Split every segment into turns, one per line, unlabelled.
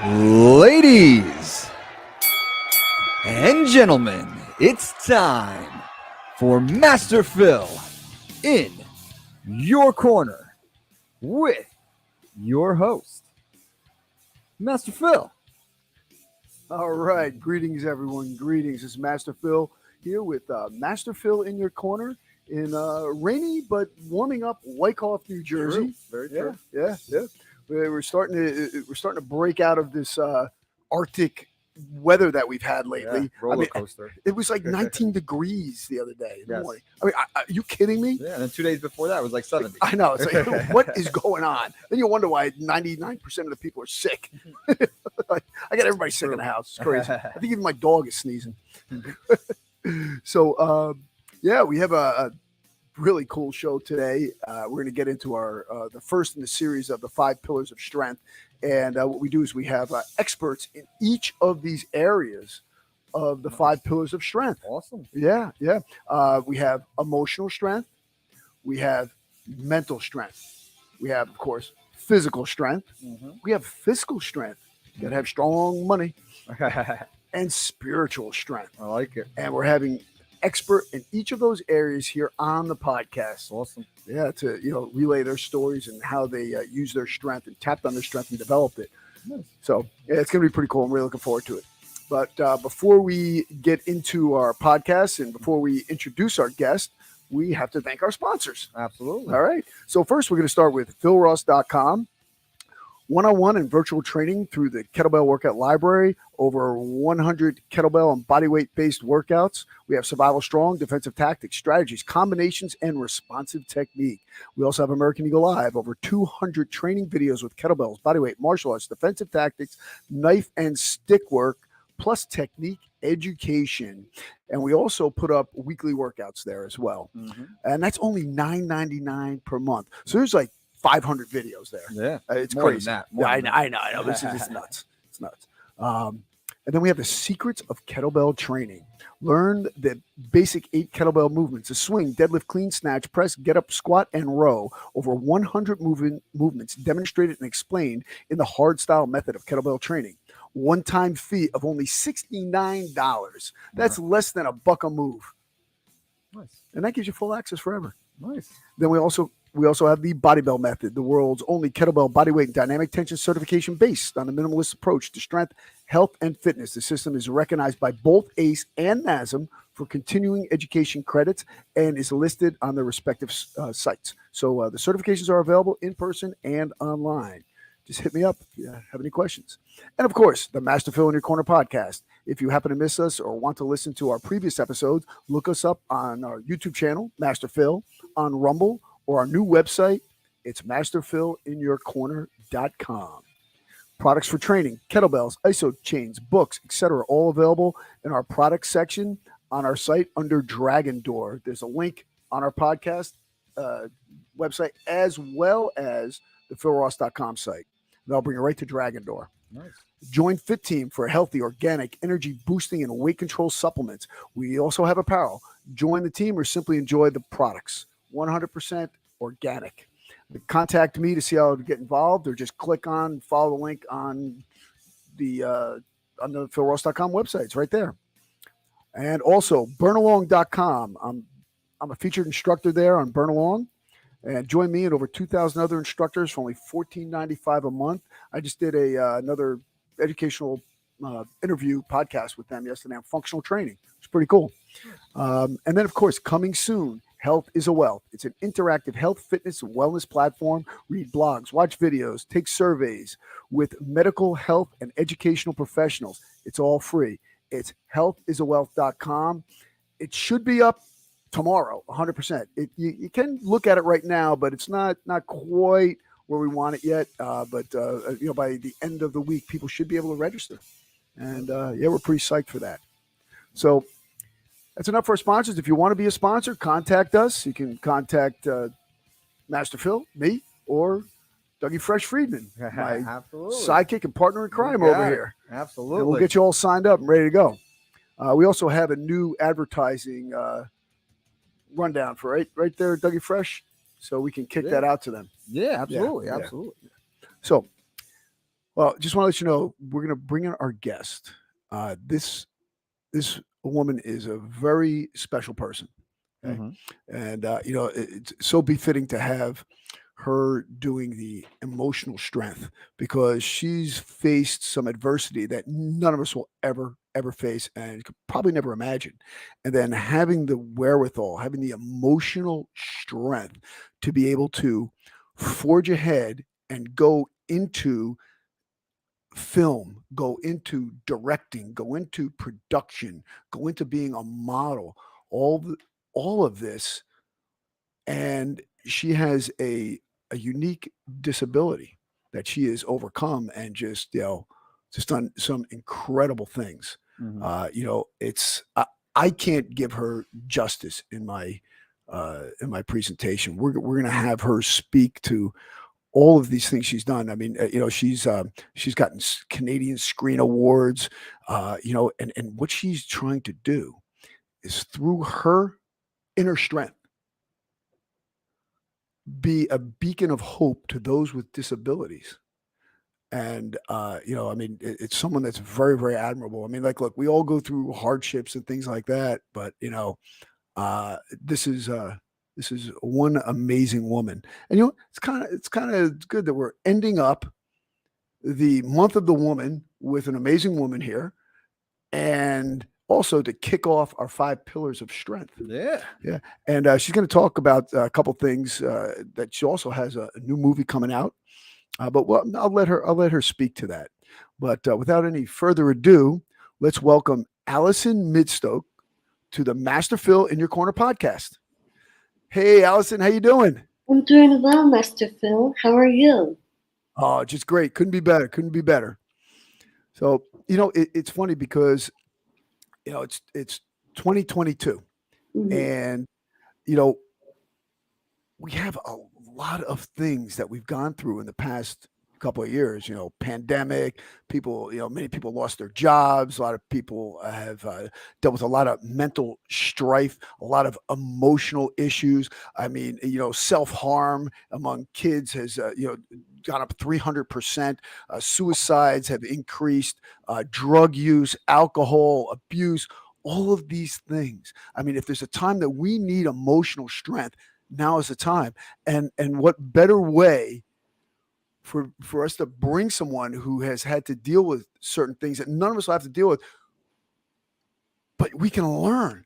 Ladies and gentlemen, it's time for Master Phil in your corner with your host, Master Phil.
All right. Greetings, everyone. Greetings. It's Master Phil here with Master Phil in your corner in rainy but warming up Wyckoff, New Jersey.
Very true.
Yeah. We're starting to break out of this Arctic weather that we've had lately.
Yeah, roller coaster.
It was like 19 degrees the other day in the
Yes.
morning. I mean, are you kidding me?
Yeah, and then 2 days before that it was like 70.
I know. It's like, what is going on? Then you wonder why 99% of the people are sick. Like, I got everybody sick in the house. It's crazy. I think even my dog is sneezing. So, we have a really cool show today. We're going to get into our the first in the series of the 5 pillars of strength. And what we do is we have experts in each of these areas of the 5 pillars of strength.
Awesome.
Yeah. We have emotional strength. We have mental strength. We have, of course, physical strength.
Mm-hmm.
We have physical strength. You got to have strong money. And spiritual strength.
I like it.
And we're having expert in each of those areas here on the podcast.
Awesome.
Yeah, to relay their stories and how they use their strength and tapped on their strength and developed it.
Nice.
So yeah, it's going to be pretty cool. I'm really looking forward to it. But before we get into our podcast and before we introduce our guest, we have to thank our sponsors.
Absolutely.
All right. So first, we're going to start with philross.com. One-on-one and virtual training through the Kettlebell Workout Library, over 100 kettlebell and bodyweight-based workouts. We have survival strong, defensive tactics, strategies, combinations, and responsive technique. We also have American Eagle Live, over 200 training videos with kettlebells, bodyweight, martial arts, defensive tactics, knife and stick work, plus technique education. And we also put up weekly workouts there as well.
Mm-hmm.
And that's only $9.99 per month. So there's like 500 videos there.
Yeah.
It's
More
crazy.
than that. More
I
than that.
know. This is nuts. It's nuts. And then we have the secrets of kettlebell training. Learn the basic 8 kettlebell movements: a swing, deadlift, clean, snatch, press, get up, squat, and row. Over 100 movements demonstrated and explained in the hard style method of kettlebell training. One-time fee of only $69. That's less than $1 a move.
Nice.
And that gives you full access forever.
Nice.
Then we also have the Bodybell method, the world's only kettlebell bodyweight and dynamic tension certification based on a minimalist approach to strength, health, and fitness. The system is recognized by both ACE and NASM for continuing education credits and is listed on their respective sites. So the certifications are available in person and online. Just hit me up if you have any questions. And of course, the Master Phil in Your Corner podcast. If you happen to miss us or want to listen to our previous episodes, look us up on our YouTube channel, Master Phil, on Rumble, or our new website. It's masterphilinyourcorner.com. Products for training, kettlebells, iso chains, books, etc., all available in our product section on our site under Dragon Door. There's a link on our podcast website as well as the philross.com site. That'll bring you right to Dragon Door.
Nice.
Join Fit Team for healthy, organic, energy boosting, and weight control supplements. We also have apparel. Join the team or simply enjoy the products. 100% organic. Contact me to see how to get involved, or just follow the link on the philross.com website. It's right there. And also burnalong.com. I'm a featured instructor there on Burn Along. And join me and over 2,000 other instructors for only $14.95 a month. I just did another educational interview podcast with them yesterday on functional training. It's pretty cool. And then, of course, coming soon, Health is a Wealth. It's an interactive health, fitness, and wellness platform. Read blogs, watch videos, take surveys with medical, health, and educational professionals. It's all free. It's healthisawealth.com. It should be up tomorrow, 100%. You can look at it right now, but it's not quite where we want it yet. But by the end of the week, people should be able to register. And we're pretty psyched for that. So that's enough for our sponsors. If you want to be a sponsor, contact us. You can contact Master Phil, me, or Dougie Fresh Friedman, my sidekick and partner in crime over here.
Absolutely.
And we'll get you all signed up and ready to go. We also have a new advertising rundown for right there, Dougie Fresh, so we can kick that out to them.
Yeah, absolutely. Absolutely.
So Well, just want to let you know we're going to bring in our guest. This woman is a very special person. Okay,
Mhm.
and it's so befitting to have her doing the emotional strength because she's faced some adversity that none of us will ever face and could probably never imagine. And then having the wherewithal, having the emotional strength to be able to forge ahead and go into film, go into directing, go into production, go into being a model, all the, all of this, and she has a unique disability that she has overcome and just done some incredible things.
Mhm.
It's I can't give her justice in my presentation. We're going to have her speak to all of these things she's done. I mean, she's gotten Canadian Screen Awards, and what she's trying to do is through her inner strength be a beacon of hope to those with disabilities. And I mean, it's someone that's very admirable. I mean, like, look, we all go through hardships and things like that, but uh, this is uh, this is one amazing woman. And it's kind of good that we're ending up the month of the woman with an amazing woman here, and also to kick off our 5 pillars of strength.
Yeah.
Yeah, and she's going to talk about a couple things that she also has a new movie coming out. But well, I'll let her speak to that. But without any further ado, let's welcome Alison Midstokke to the Master Phil in Your Corner podcast. Hey, Alison, how you doing?
I'm doing well, Master Phil. How are you?
Oh, just great. Couldn't be better. Couldn't be better. So it's funny because it's 2022,
Mhm.
and you know we have a lot of things that we've gone through in the past couple of years. Pandemic, people, many people lost their jobs. A lot of people have dealt with a lot of mental strife, a lot of emotional issues. I mean, self harm among kids has, gone up 300%. Suicides have increased, drug use, alcohol abuse, all of these things. I mean, if there's a time that we need emotional strength, now is the time. And what better way for us to bring someone who has had to deal with certain things that none of us will have to deal with, but we can learn.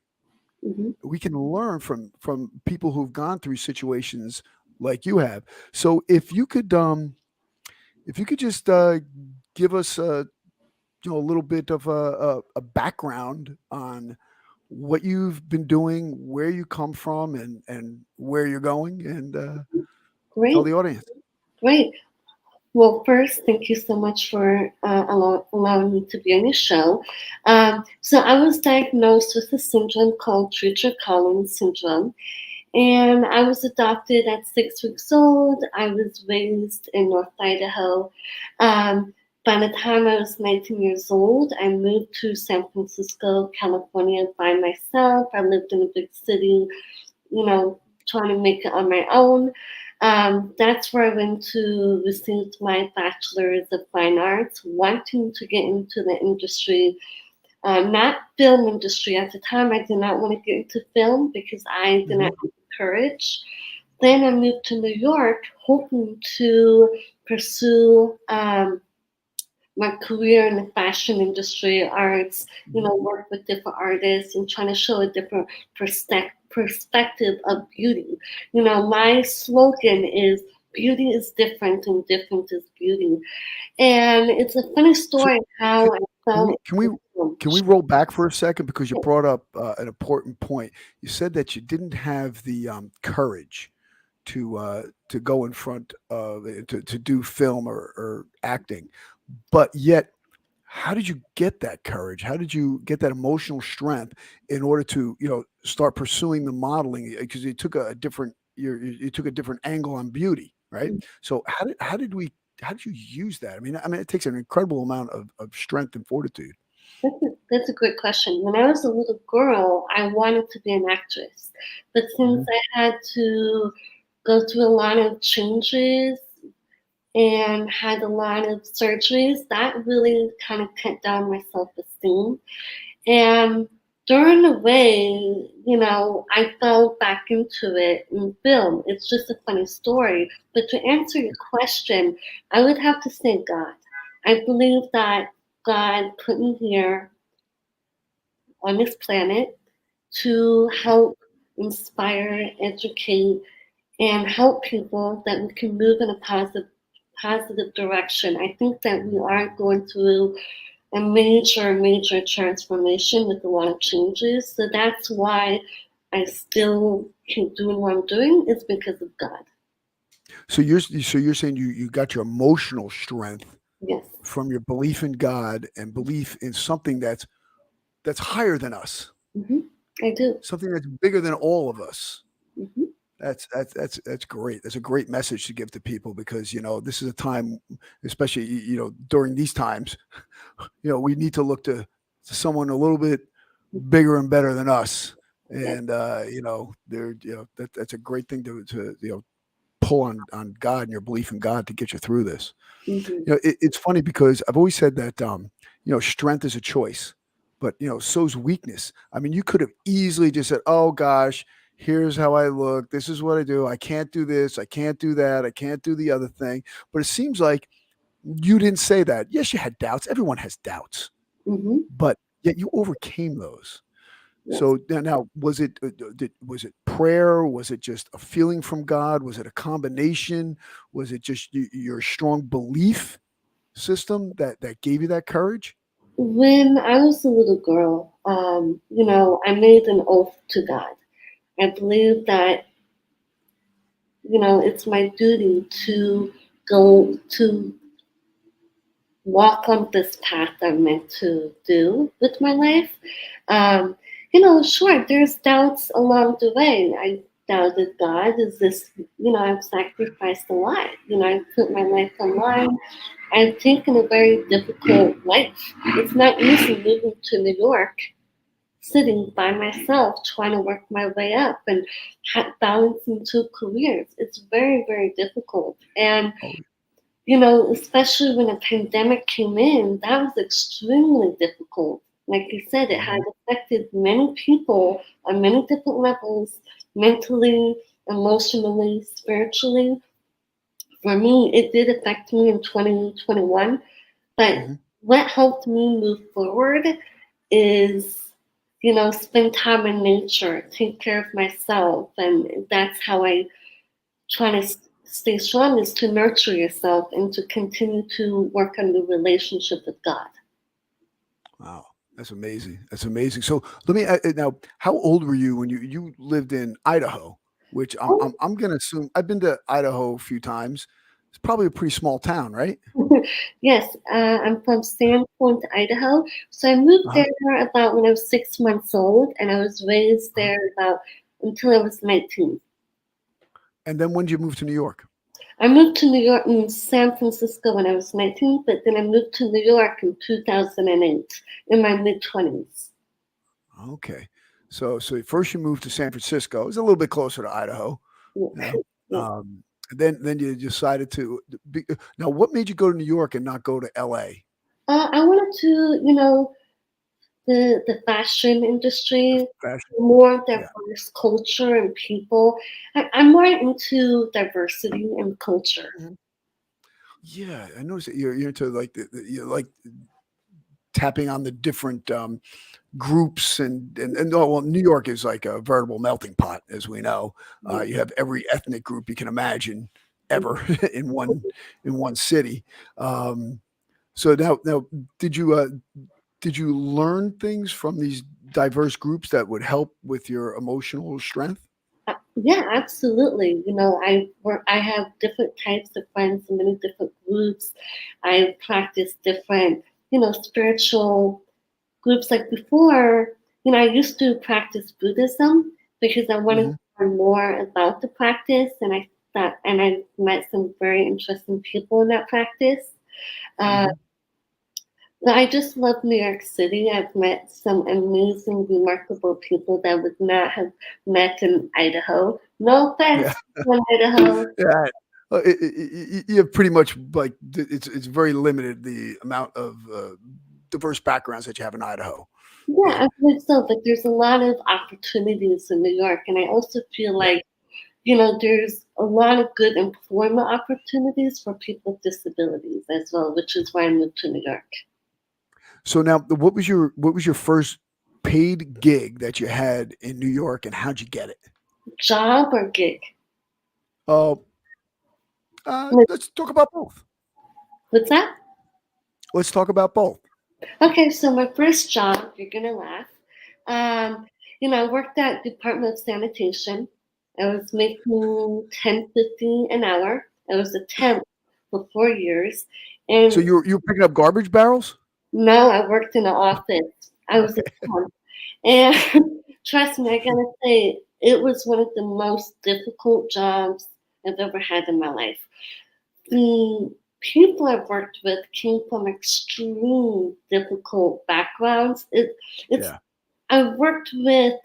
Mhm.
We can learn from people who've gone through situations like you have. So if you could just give us a little bit of a background on what you've been doing, where you come from, and where you're going, and tell
Great,
the audience.
great. Well, first, thank you so much for allowing me to be on your show. So, I was diagnosed with a syndrome called Treacher-Collins syndrome, and I was adopted at 6 weeks old. I was raised in North Idaho. By the time I was 19 years old, I moved to San Francisco, California by myself. I lived in a big city, you know, trying to make it on my own. That's where I went to receive my bachelor's of fine arts, wanting to get into the industry, not film industry. At the time, I did not want to get into film because I did not
Mhm.
have the courage. Then I moved to New York, hoping to pursue my career in the fashion industry, arts,
Mhm.
work with different artists and trying to show a different perspective of beauty. My slogan is beauty is different and different is beauty. And it's a funny
So
story
can,
how I
can
fell
we can we
into film.
can we roll back for a second because you brought up an important point. You said that you didn't have the courage to go in front of to do film or acting, but yet how did you get that courage? How did you get that emotional strength in order to start pursuing the modeling? Because you took a different angle on beauty, right? So how did you use that? I mean, it takes an incredible amount of strength and fortitude.
That's a great question. When I was a little girl, I wanted to be an actress. But since
Mhm.
I had to go through a lot of changes and had a lot of surgeries. That really kind of cut down my self-esteem. And during the way, I fell back into it in film. It's just a funny story. But to answer your question, I would have to say God. I believe that God put me here on this planet to help inspire, educate, and help people that we can move in a positive direction. I think that we are going through a major transformation with a lot of changes. So that's why I still keep doing what I'm doing is because of God.
So you're saying you got your emotional strength
Yes.
from your belief in God and belief in something that's higher than us,
hmm I do.
something that's bigger than all of us.
hmm
That's great. That's a great message to give to people because this is a time, especially during these times, we need to look to someone a little bit bigger and better than us,
Yes.
and they're that's a great thing to pull on God and your belief in God to get you through this.
hmm
It's funny because I've always said that strength is a choice, but so's weakness. I mean, you could have easily just said, "Oh gosh, here's how I look. This is what I do. I can't do this. I can't do that. I can't do the other thing." But it seems like you didn't say that. Yes, you had doubts. Everyone has doubts,
hmm
but yet you overcame those.
Yes.
So now, was it prayer? Was it just a feeling from God? Was it a combination? Was it just your strong belief system that gave you that courage?
When I was a little girl, I made an oath to God. I believe that, it's my duty to go to walk on this path I'm meant to do with my life. Um, sure, there's doubts along the way. I doubted God. Is this, I've sacrificed a lot. I've put my life on line. I've taken a very difficult life. It's not easy moving to New York, sitting by myself, trying to work my way up and balancing two careers. It's very, very difficult. And
Oh,
especially when a pandemic came in, that was extremely difficult. Like you said, it had
mhm.
affected many people on many different levels, mentally, emotionally, spiritually. For me, it did affect me in 2021, but
Mhm.
what helped me move forward is, spend time in nature, take care of myself, and that's how I trying to stay strong is to nurture yourself and to continue to work on the relationship with God.
Wow, that's amazing. That's amazing. So let me now. How old were you when you lived in Idaho? Which
Oh,
I'm going to assume I've been to Idaho a few times. It's probably a pretty small town, right?
yes, I'm from Sandpoint, Idaho. So I moved
Uh-huh,
there about when I was 6 months old, and I was raised
uh-huh.
there about until I was 19.
And then when did you move to New York?
I moved to New York in San Francisco when I was 19, but then I moved to New York in 2008 in my mid 20s.
Okay. So first you moved to San Francisco. It was a little bit closer to Idaho, you know.
Yeah.
Then you decided to be, now what made you go to New York and not go to LA?
I wanted to, the fashion industry,
Fashion.
more
Yeah.
diverse culture and people. I'm more into diversity and culture.
Mhm. Yeah, I noticed that you're into like you like tapping on the different groups and oh, well, New York is like a veritable melting pot, as we know.
Yeah.
You have every ethnic group you can imagine ever in one city. Um, so now, did you uh, did you learn things from these diverse groups that would help with your emotional strength?
Yeah, absolutely. I have different types of friends in many different groups. I practice different, spiritual groups. Like before, I used to practice Buddhism because I wanted to
Hmm.
learn more about the practice, and I met some very interesting people in that practice. Uh,
Hmm.
I just love New York City. I've met some amazing, remarkable people that I would not have met in Idaho. No
Yeah,
offense, from Idaho.
yeah. You have pretty much like it's very limited the amount of diverse backgrounds that you have in Idaho.
Yeah,
Yeah.
I believe so. But there's a lot of opportunities in New York, and I also feel like, there's a lot of good employment opportunities for people with disabilities as well, which is why I moved to New York.
So now, what was your first paid gig that you had in New York, and how'd you get it?
Job or gig?
Uh,
Like,
let's talk about both.
what's that?
Let's talk about both.
Okay, so my first job, you're gonna laugh. Um, I worked at Department of Sanitation. I was making 10.50 an hour. I was a temp for 4 years,
So
and
you're picking up garbage barrels?
now I worked in the office. I was a
Okay.
temp, and trust me, I gotta say, it was one of the most difficult jobs I've ever had in my life. The people I've worked with came from extreme difficult backgrounds. It's
Yeah.
I've worked with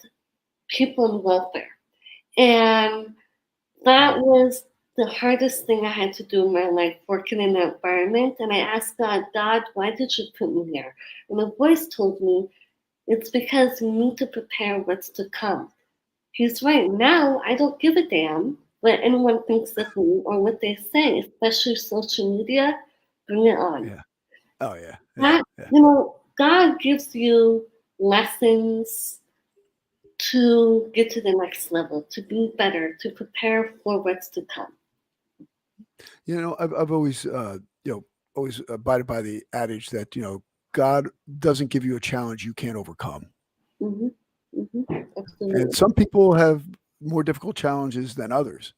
people in welfare, and that
Mhm.
was the hardest thing I had to do in my life, working in that environment. And I asked God, God, why did you put me here? And a voice told me, it's because you need to prepare what's to come. He's right. Now I don't give a damn what anyone thinks of me or what they say, especially social media. Bring it on.
Yeah. Oh yeah. Yeah.
That,
Yeah.
God gives you lessons to get to the next level, to be better, to prepare for what's to come.
I've always always abided by the adage that God doesn't give you a challenge you can't overcome.
Hmm.
And
Absolutely.
some people have more difficult challenges than others.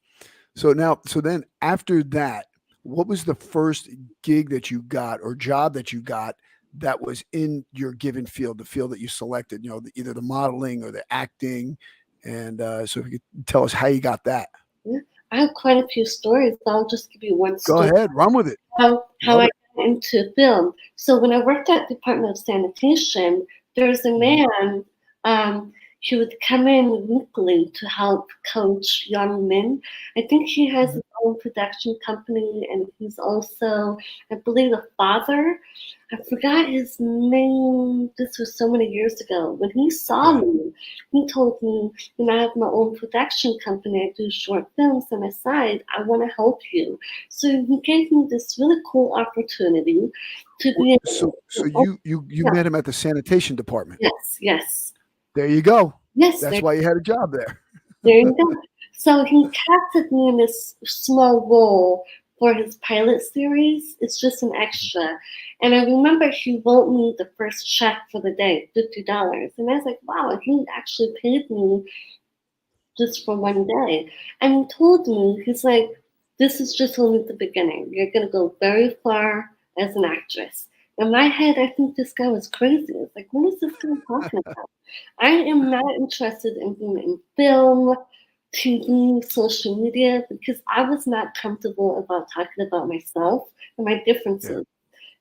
So then after that, what was the first gig that you got or job that you got that was in your given field, the field that you selected, either the modeling or the acting? And so if you could tell us how you got that.
Yeah. I have quite a few stories. I'll just give you one
Go
story.
ahead, run with it.
How
Love
I
it.
got into film. So when I worked at Department of Sanitation, there was a
Mhm.
man. Um, he would come in weekly to help coach young men. I think he has
Mhm.
his own production company, and he's also, I believe, a father. I forgot his name. This was so many years ago. When he saw
Yeah.
me, he told me, I have my own production company. I do short films on the side. I want to help you. So he gave me this really cool opportunity to
W
be able
so
to,
you
yeah,
met him at the sanitation department.
yes, yes,
There you go.
yes,
That's why you had a job there.
there you go. So he casted me in this small role for his pilot series. It's just an extra. And I remember he wrote me the first check for the day, $50. And I was like, wow, he actually paid me just for one day. And he told me, he's like, this is just only the beginning. You're going to go very far as an actress. In my head, I think this guy was crazy. It's like, what is this guy talking about? I am not interested in being in film, TV, social media, because I was not comfortable about talking about myself and my
Yeah,
differences.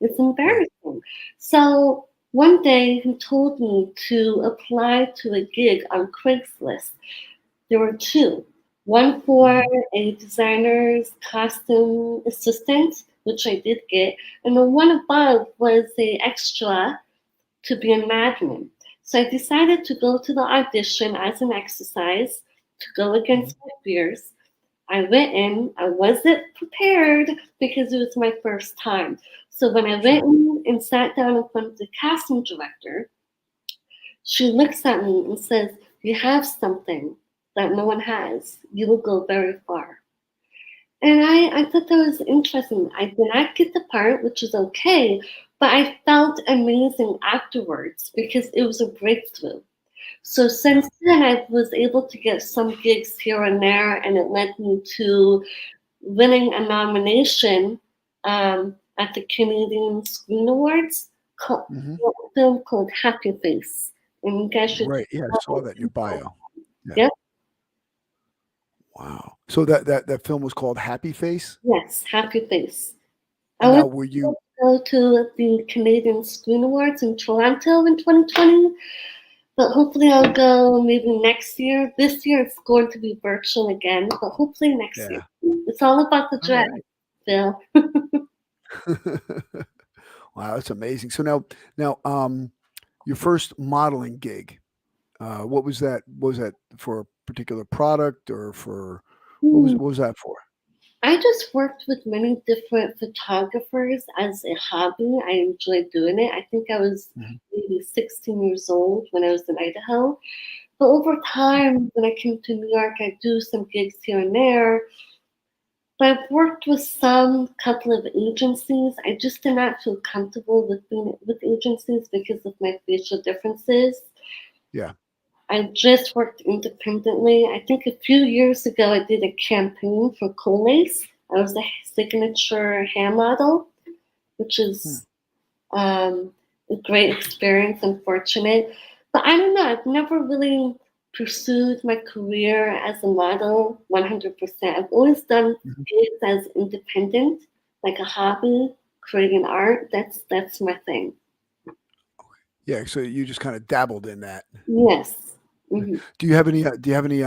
It's
right.
embarrassing. So one day he told me to apply to a gig on Craigslist. There were two. One for
Mhm.
a designer's costume assistant, which I did get, and the one above was a extra to be a madman. So I decided to go to the audition as an exercise to go
Mhm.
against my fears. I went in, I wasn't prepared because it was my first time. So when I went
Sure.
in and sat down in front of the casting director, she looks at me and says, you have something that no one has. You will go very far. And I thought that was interesting. I did not get the part, which is okay, but I felt amazing afterwards because it was a breakthrough. So
Yeah.
since then, I was able to get some gigs here and there, and it led me to winning a nomination at the Canadian Screen Awards
Mhm.
for a film called Happy Face. And you guys should check
Right, yeah, I
it
saw
out.
that in your bio. Yeah.
Yep,
Wow. So that film was called Happy Face?
yes, Happy Face. I
And
was
now were
able
you
to go to the Canadian Screen Awards in Toronto in 2020. But hopefully I'll go maybe next year. This year it's going to be virtual again, but hopefully next
Yeah.
year. It's all about the
All
dress,
right.
Phil.
Wow, that's amazing. So now, your first modeling gig, what was that? Was that for a particular product or for
Hmm.
what was that for?
I just worked with many different photographers as a hobby. I enjoyed doing it. I think I was
Mhm.
maybe 16 years old when I was in Idaho. But over time, when I came to New York, I do some gigs here and there. But I've worked with some couple of agencies. I just did not feel comfortable with being with agencies because of my facial differences.
Yeah.
I just worked independently. I think a few years ago, I did a campaign for Colace. I was a signature hair model, which
Hmm.
is a great experience and fortunate. But I don't know, I've never really pursued my career as a model 100%. I've always done
Mhm.
gigs as independent, like a hobby, creating art. That's my thing.
Yeah. So you just kind of dabbled in that.
Yes.
Yeah.
Hmm.
Do you have any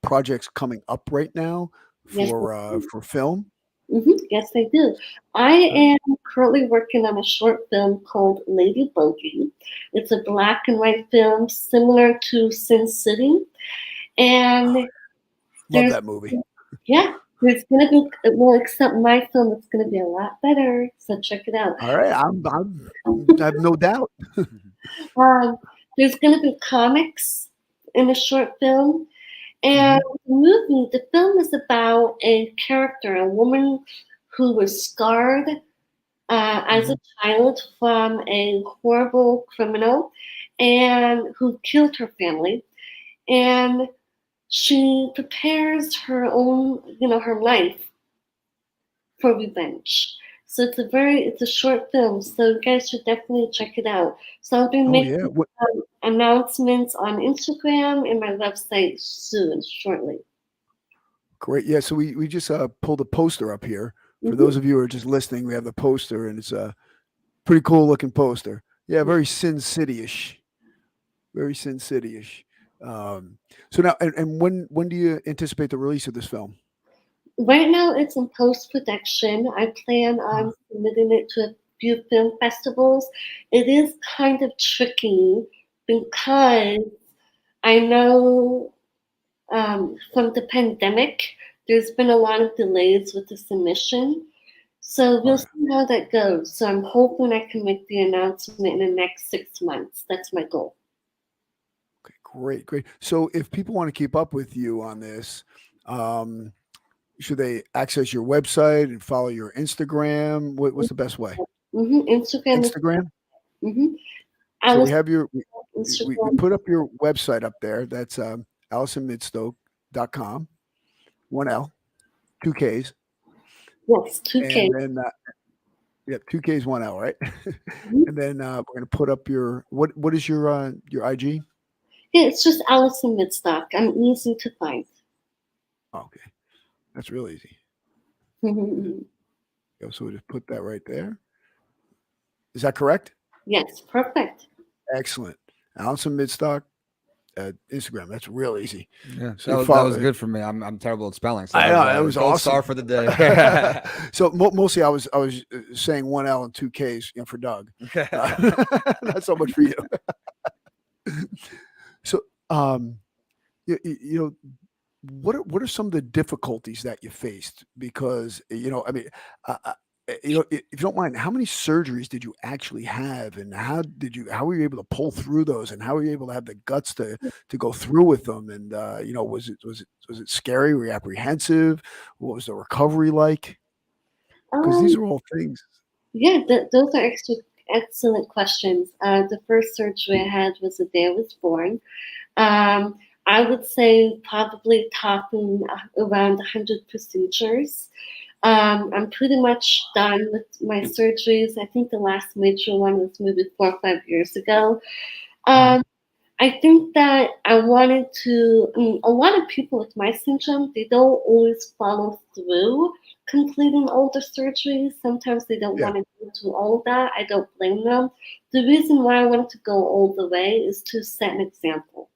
projects coming up right now
Yes.
for film?
Yes, I do. I
All right.
am currently working on a short film called Lady Bogey. It's a black and white film similar to Sin City. And
Love
there's,
that movie.
yeah, there's going to be, well, except my film, it's going to be a lot better. So check it out.
All right. I have no doubt.
Mhm.
Um, there's going to be comics in the short film. And
Mhm.
the film is about a character, a woman who was scarred as a
Mhm.
child from a horrible criminal and who killed her family. And she prepares her own, her life for revenge. So it's a short film. So you guys should definitely check it out. So I'll be
Oh yeah.
making announcements on Instagram and my website soon, shortly.
Great. Yeah, so we just, pulled a poster up here. For
Hmm.
those of you who are just listening, we have the poster, and it's a pretty cool looking poster. Yeah, very Sin City-ish. Very Sin City-ish. Um, so now and when do you anticipate the release of this film?
Right now, it's in post production. I plan
Uh,
on submitting it to a few film festivals. It is kind of tricky because I know from the pandemic, there's been a lot of delays with the submission. So
oh,
we'll
yeah.
see how that goes. So I'm hoping I can make the announcement in the next 6 months. That's my goal.
Okay, great, great. So if people wanna keep up with you on this, um, should they access your website and follow your Instagram? What's the best way?
Instagram is
Instagram?
mm-hmm.
So we
Alice
have we
Instagram.
put up your website up there. That's AlisonMidstoke.com. One L, two Ks,
Yes, 2K.
and then yeah, two Ks, one L, right?
Mhm.
And then we're gonna put up your what is your IG?
Yeah, it's just Alison Midstock. I'm easy to find.
Oh, okay, that's real easy.
Mhm.
Yeah, so we just put that right there. Is that correct?
Yes, perfect.
Excellent. Alison Midstock at Instagram. That's real easy.
Yeah,
So you
that was
follow.
good for me. I'm terrible at spelling, so
I
that
know
was
that
a
was
gold star
awesome.
for the day.
So mostly I was saying one L and two Ks, for Doug. Not so much for you. So you know, what are some of the difficulties that you faced? Because I mean, if you don't mind, how many surgeries did you actually have, and how were you able to pull through those, and how were you able to have the guts to go through with them? And was it scary? Were you apprehensive? What was the recovery like? Because these
Um,
are all things.
yeah, those are excellent questions. The first surgery I had was the day I was born. Um, I would say probably topping around 100 procedures. I'm pretty much done with my surgeries. I think the last major one was maybe 4 or 5 years ago.
Mhm.
Um, I think that I wanted to. A lot of people with my syndrome, they don't always follow through completing all the surgeries. Sometimes they don't
Yeah.
want to go through all that. I don't blame them. The reason why I wanted to go all the way is to set an example.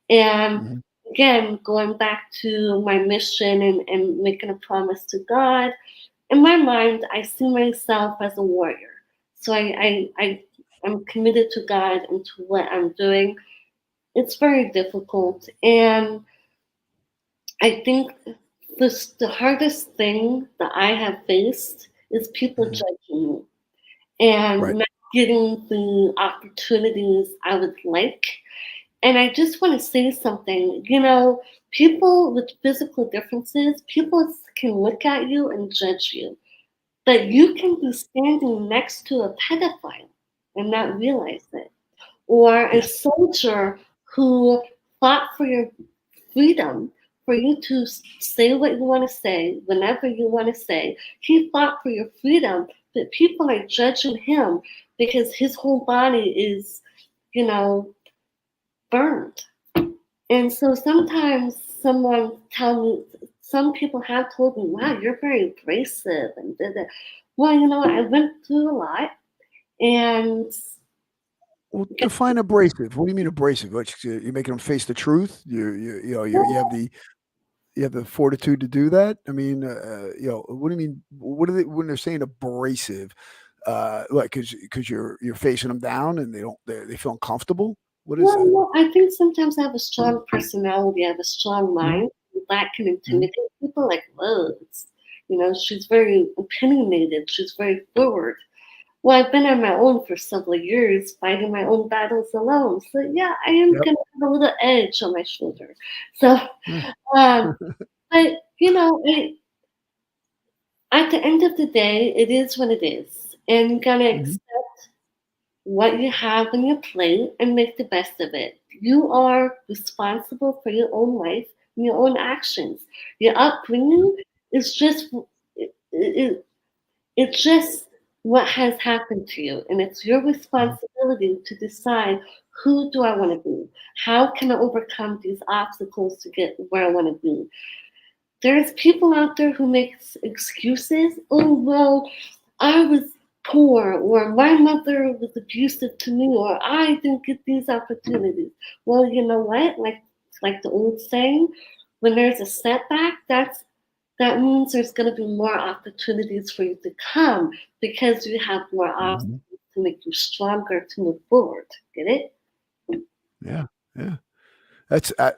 And
Mhm.
again, going back to my mission and making a promise to God, in my mind, I see myself as a warrior. So I'm committed to God and to what I'm doing. It's very difficult. And I think the hardest thing that I have faced is people
Mhm.
judging me and
Right.
not getting the opportunities I would like. And I just want to say something. People with physical differences, people can look at you and judge you. But you can be standing next to a pedophile and not realize it. Or a
Yeah.
soldier who fought for your freedom, for you to say what you want to say, whenever you want to say. He fought for your freedom, but people are judging him because his whole body is, you know, burned. And so sometimes some people have told me, wow, you're very abrasive and did that. Well, I went through a lot and
Well, define abrasive. What do you mean abrasive? You're making them face the truth? You have the fortitude to do that? I mean, what do you mean? What are they when they're saying abrasive? Like, because you're facing them down and they feel uncomfortable? What is
well,
that?
I think sometimes I have a strong personality, I have a strong
Mhm,
mind. That can
mhm.
intimidate people like, whoa, she's very opinionated, she's very forward. Well, I've been on my own for several years, fighting my own battles alone. So yeah, I am
Yep.
gonna have a little edge on my shoulder. So,
Yeah.
um, but at the end of the day, it is what it is, and you gotta
Mhm.
accept what you have on your plate and make the best of it. You are responsible for your own life and your own actions. Your upbringing is it, it's just what has happened to you, and it's your
Mhm.
responsibility to decide who do I want to be? How can I overcome these obstacles to get where I want to be? There's people out there who make excuses. Oh, well, I was poor, or my mother was abusive to me, or I didn't get these opportunities. Well, you know what? Like the old saying, when there's a setback, that means there's going to be more opportunities for you to come because you have more
Mhm.
obstacles to make you stronger to move forward. Get it?
Yeah, yeah. That's I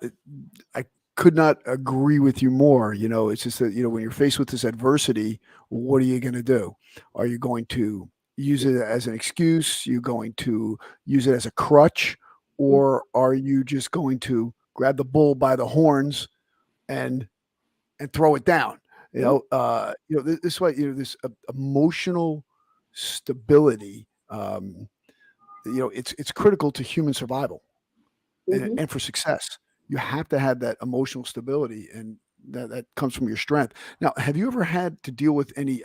could not agree with you more. It's just that, when you're faced with this adversity, what are you gonna do? Are you going to use it as an excuse? You going to use it as a crutch? Or are you just going to grab the bull by the horns and throw it down? This way, this emotional stability, it's critical to human survival and
Mm-hmm.
for success. You have to have that emotional stability, and that comes from your strength. Now, have you ever had to deal with any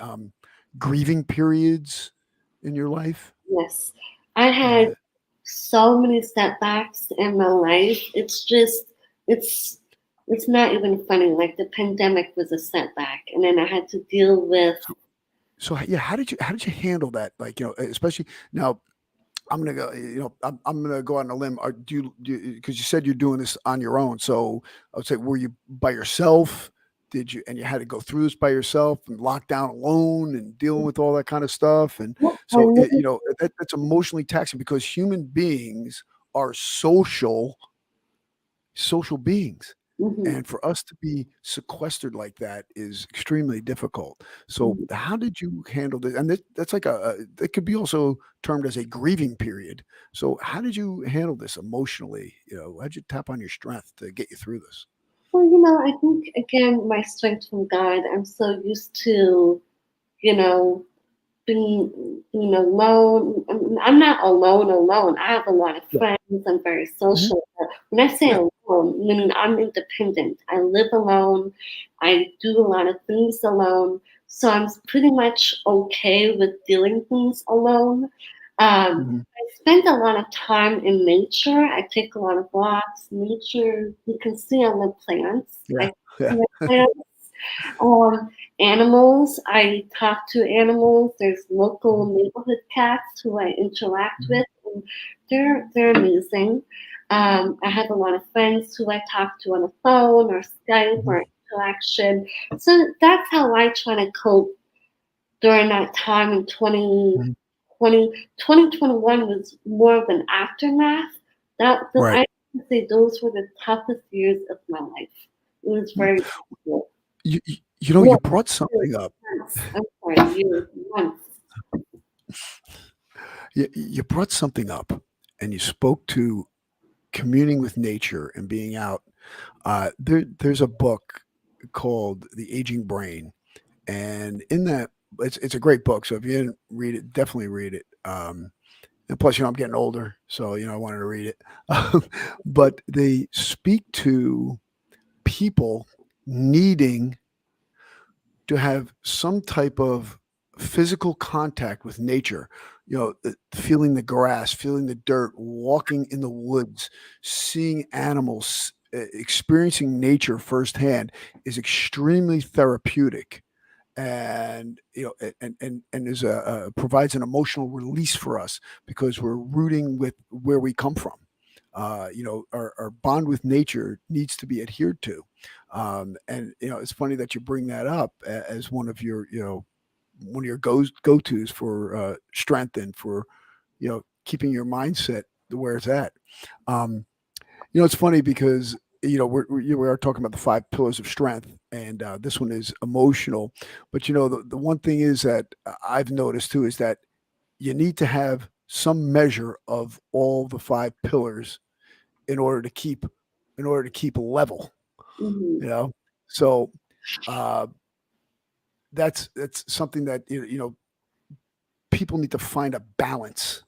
grieving periods in your life?
Yes, I had
Yeah.
so many setbacks in my life. It's it's not even funny. Like the pandemic was a setback, and then I had to deal with.
So yeah, how did you handle that? Like, especially now. I'm gonna go. I'm gonna go out on a limb. Because you said you're doing this on your own. So I would say, were you by yourself? Did you and you had to go through this by yourself and locked down alone and dealing with all that kind of stuff? And
I
so
live,
that's emotionally taxing because human beings are social beings.
mhm,
And for us to be sequestered like that is extremely difficult. So,
mhm.
how did you handle this? And that's like that could be also termed as a grieving period. So, how did you handle this emotionally? How'd you tap on your strength to get you through this?
Well, I think again, my strength from God. I'm so used to, you know, being alone. I'm not alone. I have a lot of
Yeah.
friends. I'm very
Mhm.
social. But when I say
Yeah.
alone, meaning I'm independent. I live alone. I do a lot of things alone. So I'm pretty much okay with dealing things alone.
Mhm.
I spend a lot of time in nature. I take a lot of walks. Nature, you can see I love plants. I
Yeah.
see
Yeah.
my plants. Um, Animals, I talk to animals. There's local neighborhood cats who I interact
Mhm.
with, and they're amazing. I have a lot of friends who I talk to on the phone or Skype
Mhm.
or interaction. So that's how I try to cope during that time in
Mhm.
2021 was more of an aftermath.
Right.
I would say those were the toughest years of my life. It was
Mm.
very difficult.
You
Well,
brought
years,
something up.
months. I'm sorry, years, months.
You brought something up, and you spoke to communing with nature and being out. There's a book called The Aging Brain, and in that, it's a great book. So if you didn't read it, definitely read it. And plus, I'm getting older, so I wanted to read it. But they speak to people needing to have some type of physical contact with nature, feeling the grass, feeling the dirt, walking in the woods, seeing animals, experiencing nature firsthand is extremely therapeutic. And is provides an emotional release for us because we're rooting with where we come from. Our bond with nature needs to be adhered to. And it's funny that you bring that up as one of your one of your go tos for strength and for keeping your mindset where it's at. Um, it's funny because we are talking about the five pillars of strength, and this one is emotional. But the one thing is that I've noticed too is that you need to have some measure of all the five pillars in order to keep level.
Hmm.
You know, so uh, that's something that people need to find a balance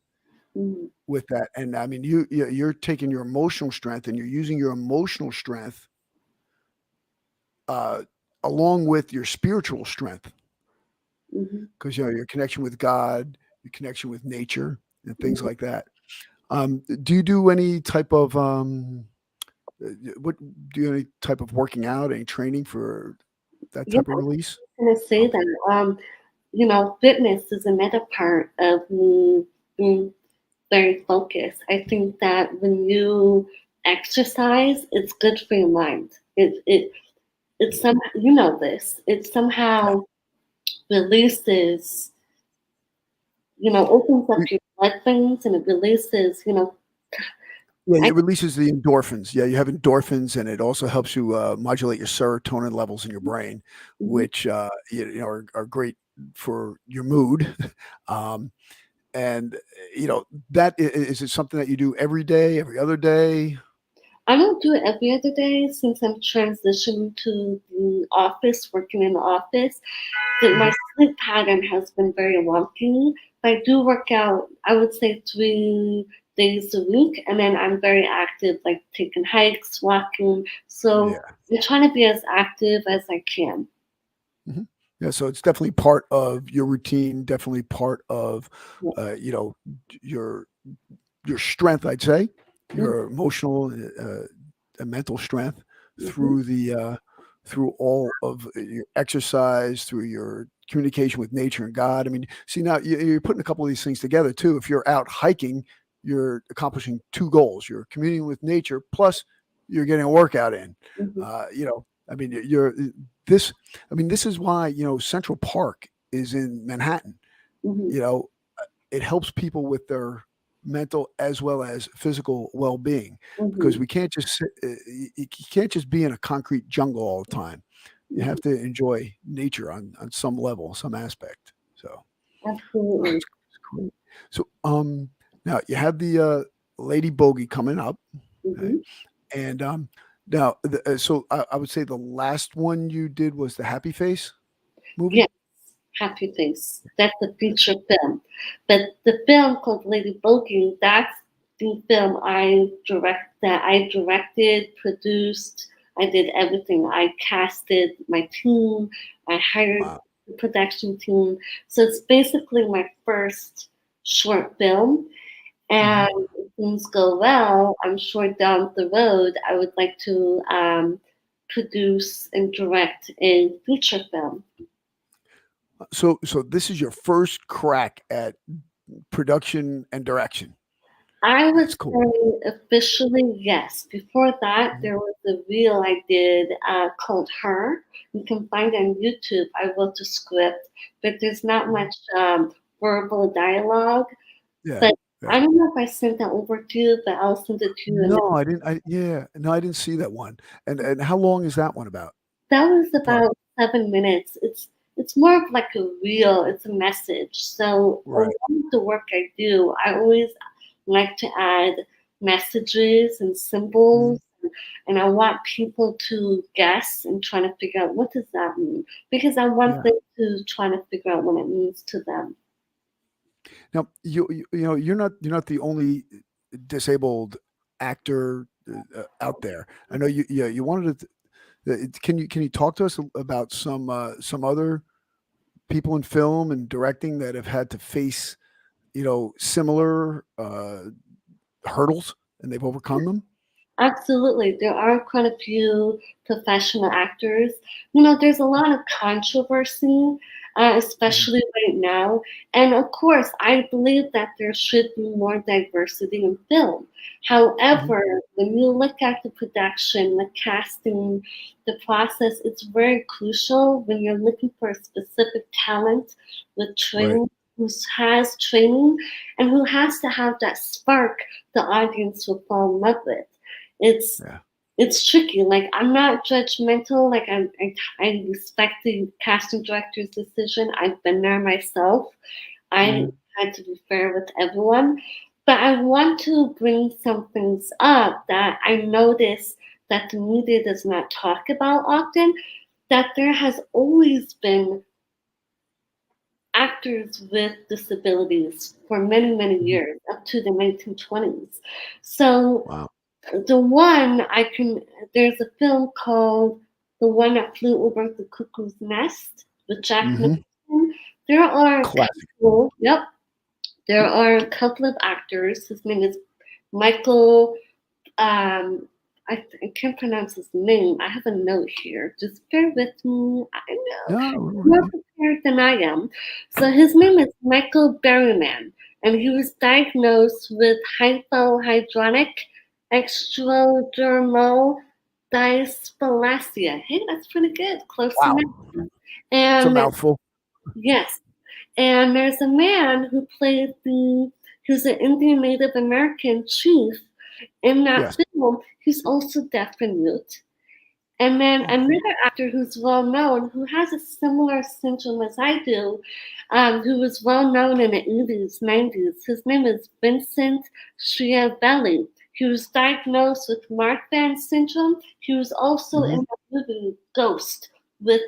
Hmm.
with that. And I mean, you're taking your emotional strength and you're using your emotional strength uh, along with your spiritual strength,
Hmm.
because your connection with God, your connection with nature, and things like that. Do you do any type of what do you any type of working out, any training for that
Yeah,
type of release?
I'm gonna say
Okay.
that. Fitness is another part of me being very focused. I think that when you exercise, it's good for your mind. It somehow, this. It
Yeah.
somehow releases, opens up
We
your blood veins, and it releases,
Yeah,
I.
it releases the endorphins. Yeah, you have endorphins, and it also helps you modulate your serotonin levels in your brain,
Mhm.
which are great for your mood. um, and that is it something that you do every day, every other day?
I don't do it every other day since I'm transitioning to the office, working in the office. That my
Mhm.
sleep pattern has been very wonky. But I do work out, I would say 3 days a week, and then I'm very active, like taking hikes, walking. So
Yeah.
I'm trying to be as active as I can.
Mhm. Yeah, so it's definitely part of your routine, definitely part of
Yeah.
your strength, I'd say,
Mm,
your emotional and mental strength
mhm,
through through all of your exercise, through your communication with nature and God. I mean, see now you're putting a couple of these things together too. If you're out hiking, you're accomplishing two goals. You're communing with nature, plus you're getting a workout in.
mhm,
I mean, you're this. I mean, this is why Central Park is in Manhattan.
mhm,
You know, it helps people with their mental as well as physical well-being because
mhm,
we can't just you can't just be in a concrete jungle all the time. You have
mhm.
to enjoy nature on some level, some aspect. So
Absolutely.
it's great. So now you have the Lady Bogey coming up, okay?
Mhm.
And now so I would say the last one you did was the Happy Face movie.
Yes, Happy Face. That's a feature film. But the film called Lady Bogey, that's the film I directed, produced, I did everything. I casted my team, I hired
Wow.
the production team. So it's basically my first short film.
Mhm.
And if things go well, I'm sure down the road I would like to produce and direct a feature film.
So this is your first crack at production and direction.
I would
That's cool.
say officially yes. Before that,
Mhm.
there was a reel I did called Her. You can find it on YouTube. I wrote the script, but there's not
Mhm.
much verbal dialogue.
Yeah.
But
Yeah.
I don't know if I sent that over to you, but I'll send it to you. And
No, I didn't. No, I didn't see that one. And how long is that one about?
that was
Part
about 7 minutes. It's more of like a reel. It's a message. So a lot
right.
of the work I do, I always like to add messages and
Mhm.
symbols, and I want people to guess and try to figure out what does that mean, because I want
Yeah.
them to try to figure out what it means to them.
Now you're not the only disabled actor out there. I know you wanted to. Can you talk to us about some other people in film and directing that have had to face similar hurdles and they've overcome them?
Absolutely. There are quite a few professional actors. There's a lot of controversy,
Mhm.
especially right now. And of course, I believe that there should be more diversity in film.
Mhm.
However, when you look at the production, the casting, the process, it's very crucial when you're looking for a specific talent with
Right.
training, who has training, and who has to have that spark the audience will fall in love with. It's
Yeah.
it's tricky. Like, I'm not judgmental. Like, I respect the casting director's decision. I've been there myself. I
Mhm.
had to be fair with everyone, but I want to bring some things up that I notice that the media does not talk about often. That there has always been actors with disabilities for many, many
Mhm.
years, up to the 1920s. So
Wow.
the one I can there's a film called The One That Flew Over the Cuckoo's Nest with Jack
Mhm.
Nicholson. There are a
Classic.
couple, yep, there are a couple of actors. His name is Michael. I can't pronounce his name. I have a note here. Just bear with me. I know
No,
more prepared than I am. So his name is Michael Berryman, and he was diagnosed with hypohydronic ectodermal dysplasia. Hey, that's pretty good. Close enough.
wow. It's a
And
mouthful.
yes, and there's a man who played who's an Indian Native American chief in that
Yes.
film. He's also deaf and mute. And then
Oh,
another actor who's well known, who has a similar syndrome as I do, who was well known in the 80s, 90s. His name is Vincent Schiavelli. He was diagnosed with Marfan syndrome. He was also in
mhm.
the movie Ghost with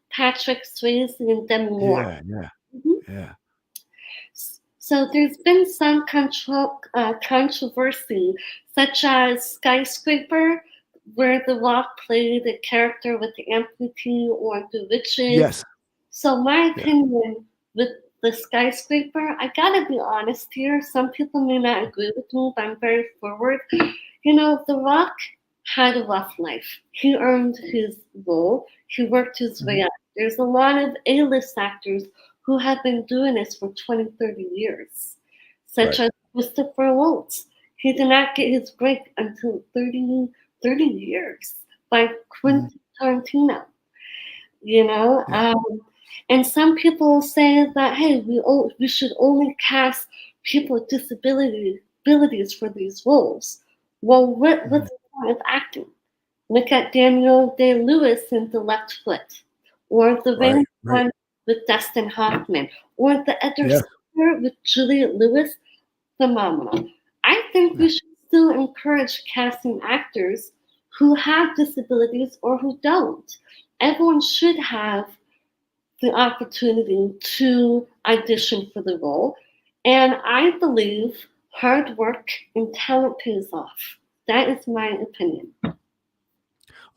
Patrick Swayze and Demi Moore.
Yeah, yeah,
Mhm.
yeah.
So there's been some controversy, such as Skyscraper, where The Rock played a character with the amputee or the witches.
Yes.
So my
Yeah.
opinion with the Skyscraper, I gotta be honest here. Some people may not agree with me, but I'm very forward. The Rock had a rough life. He earned his role. He worked his way
Mhm.
up. There's a lot of A-list actors who have been doing this for 20, 30 years, such
Right.
as Christopher Waltz. He did not get his break until 30 years by
Mhm.
Quentin Tarantino, you know?
Yeah.
And some people say that, hey, we should only cast people with abilities for these roles. Well,
Mhm.
what's the point of acting? Look at Daniel Day-Lewis in The Left Foot, or the
Right,
Rain
right.
One with Dustin Hoffman, or The Other
Yes.
Sister with Juliette Lewis. Phenomenal. I think
Yeah.
we should still encourage casting actors who have disabilities or who don't. Everyone should have the opportunity to audition for the role. And I believe hard work and talent pays off. That is my opinion.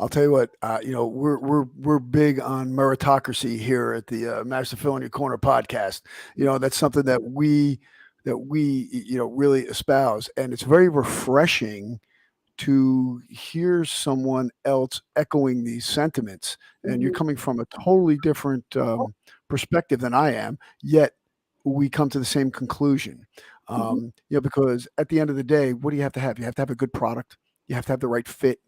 I'll tell you what, we're big on meritocracy here at the Master Phil in Your Corner podcast. That's something that we really espouse, and it's very refreshing to hear someone else echoing these sentiments, and you're
Mhm.
coming from a totally different perspective than I am, yet we come to the same conclusion.
Mhm.
Because at the end of the day, what do you have to have? You have to have a good product. You have to have the right fit.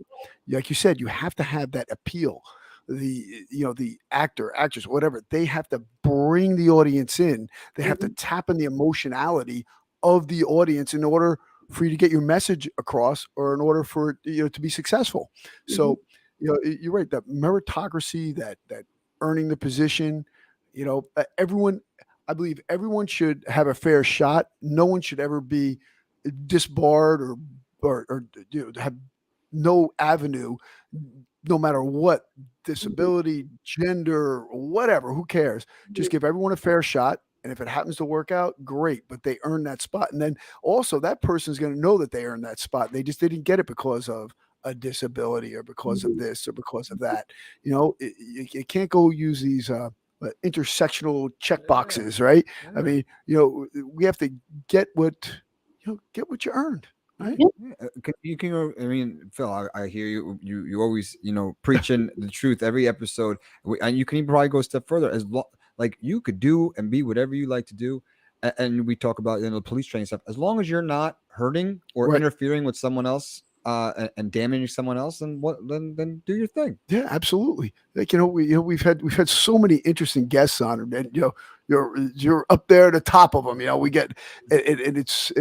Like you said, you have to have that appeal. The actor, actress, whatever, they have to bring the audience in. They have to
Mhm.
tap in the emotionality of the audience in order for you to get your message across, or in order for it, to be successful.
Mhm.
So, you're right. That meritocracy, that earning the position, everyone. I believe everyone should have a fair shot. No one should ever be disbarred, or have no avenue, no matter what,
Mhm.
disability, gender, whatever. Who cares? Just
Mhm.
give everyone a fair shot. And if it happens to work out, great. But they earn that spot. And then also that person's going to know that they earned that spot. They just didn't get it because of a disability, or because of
Mhm.
this, or because of that. You can't go use these intersectional check
Yeah,
boxes, right? I
yeah,
mean, we have to get what you earned, right?
Yeah.
yeah. You can. I mean, Phil, I hear you. You always, preaching the truth every episode, and you can even probably go a step further. Like you could do and be whatever you like to do, and we talk about the police training stuff. As long as you're not hurting or
Right.
interfering with someone else, and damaging someone else, then do your thing.
Yeah, absolutely. Like, we've had so many interesting guests on, and you're up there at the top of them. We get and it's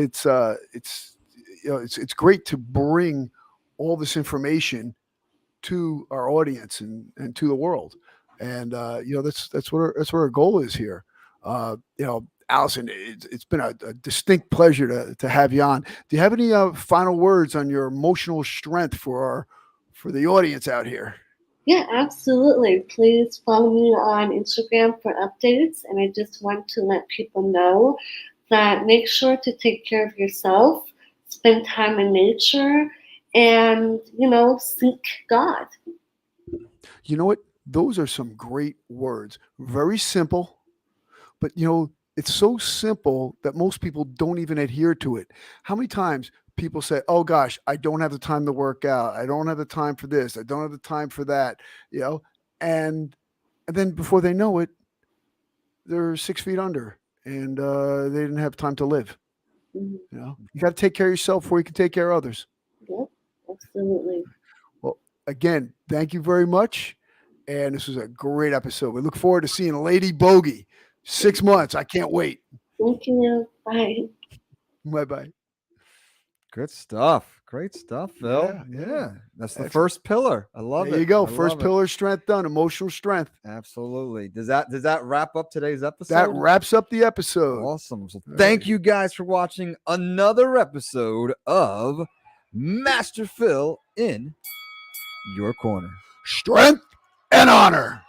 great to bring all this information to our audience, and to the world. And that's what our goal is here. Alison, it's been a distinct pleasure to have you on. Do you have any final words on your emotional strength for the audience out here?
Yeah, absolutely. Please follow me on Instagram for updates. And I just want to let people know that make sure to take care of yourself, spend time in nature, and, seek God.
You know what? Those are some great words. Very simple, but it's so simple that most people don't even adhere to it. How many times people say, "Oh gosh, I don't have the time to work out. I don't have the time for this. I don't have the time for that." You know, and and then before they know it, they're 6 feet under, and they didn't have time to live.
Mhm.
You got to take care of yourself before you can take care of others.
Yep, absolutely.
Well, again, thank you very much. And this was a great episode. We look forward to seeing Lady Bogey. 6 months. I can't wait.
Thank you. Bye.
Bye bye.
Good stuff. Great stuff, Phil.
Yeah, yeah.
Yeah, that's the
Excellent.
first pillar. I
There
love
you
it.
go.
I
First
love it.
pillar strength done. Emotional strength.
Absolutely. Does that wrap up today's
That
episode?
wraps up the episode.
Awesome. So
All
thank
right.
you guys for watching another episode of Master Phil in your corner.
Strength and honor.